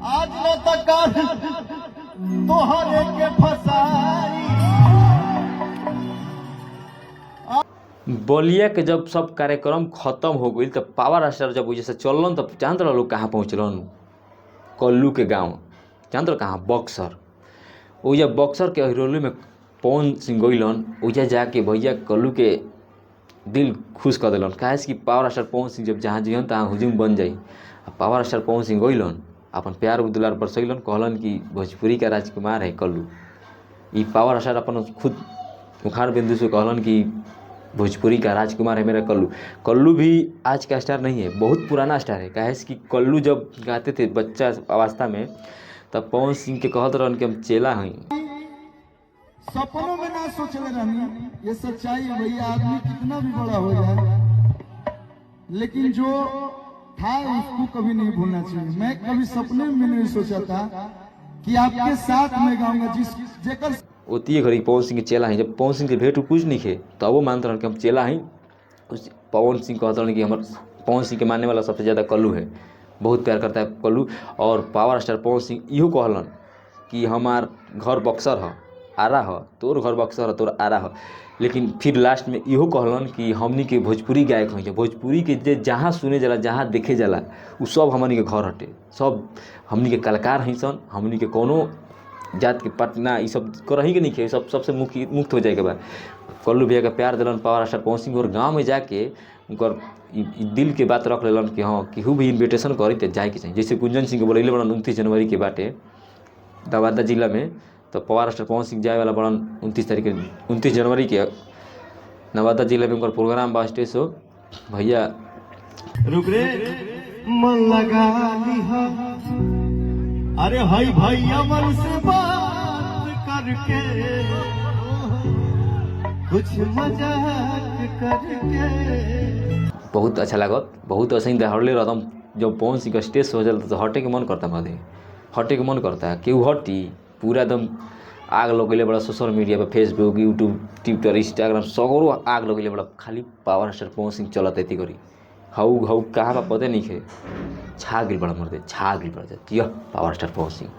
आज न तक तोहरे के फसाई। बलिया के जब सब कार्यक्रम खत्म हो गई तब पावर स्टार जब वजह से चलन तब जानते रहो लोग कहाँ पहुँचलन, कल्लू के गांव जानते रहो कहाँ, बक्सर। वजह बक्सर के हिरोली में पवन सिंह गइलन, वजह जाके भैया कल्लू के दिल खुश कर दिलन। काहे कि पावर स्टार पवन सिंह जब जहाँ जइहन तहाँ हुजूम बन जाई। पावर स्टार पवन सिंह गइलन, अपन प्यार दुलार बरसैलन, कहलन कि भोजपुरी का राजकुमार है कल्लू। ये पावर स्टार अपन खुद मुखार बिंदु से कहलन कि भोजपुरी का राजकुमार है मेरा कल्लू। कल्लू भी आज का स्टार नहीं है, बहुत पुराना स्टार है। काहे कि कल्लू जब गाते थे बच्चा अवस्था में तब पवन सिंह के कहत रहन कि हम चेला हई। सपनों में ना सोचले रहनी ये सच्चाई है भैया, आदमी कितना भी बड़ा हो जाए लेकिन जो था उसको कभी नहीं भूलना चाहिए। मैं कभी सपने में नहीं सोचा था कि आपके साथ में गाऊंगा जिस जेकर ओती घड़ी पवन सिंह के चेला हैं। जब पवन सिंह के भेंट कुछ नहीं खे तब वो मानते रहन कि हम चेला हैं। उस पवन सिंह कहते रहन कि हमारे पवन सिंह के मानने वाला सबसे ज़्यादा कल्लू है, बहुत प्यार करता है कल्लू। और पावर स्टार पवन सिंह इहो कहलन कि हमार घर बक्सर है, आरा है, तोर घर बक्सर है, तोर आरा है। लेकिन फिर लास्ट में इहो कहलन कि हमनी के भोजपुरी गायक हैं, भोजपुरी के जे जहाँ सुने जाला जहाँ देखे जाला वो सब हमनी के घर हटे, सब हमनी के कलाकार हैं सन। हमनी के कोनो जात के पटना ये सब करही के नहीं खे, सब सबसे मुक्त हो जाए के बाद कल्लू भैया का प्यार दिलन पावर स्टार पवन सिंह। और गाँव में जाके उनकर दिल के बात रख लेलन कि हाँ केहू भी इन्विटेशन करी तो जाए के चाहिए। जैसे गुंजन सिंह के बोलैले बड़न 29 जनवरी के बाटे नवादा जिला में, तो पावर स्टार पवन सिंह जाए वाला बड़न 29 जनवरी के नवादा जिला में उनका प्रोग्राम बा स्टेज शो। भैया रुक रे मन लगा लिहा, अरे भाई भैया मन से बात करके कुछ मजाक करके बहुत अच्छा लागत। बहुत ऐसे ही दहाड़ले रहता जब पवन सिंह का स्टेज हो जाता तो हटे के मन करता, मधे हटे के मन करता है केहू हटी पूरा एकदम आग लगेले बड़ा। सोशल मीडिया पर फेसबुक यूट्यूब ट्विटर इंस्टाग्राम सगरो आग लगेले बड़ा, खाली पावर स्टार पवन सिंह चलत एती करी हाउ हाउ कहाँ बा पते नहीं खे, छा गिल बड़ा मर्दे, छा गिल बड़ा पावर स्टार पवन सिंह।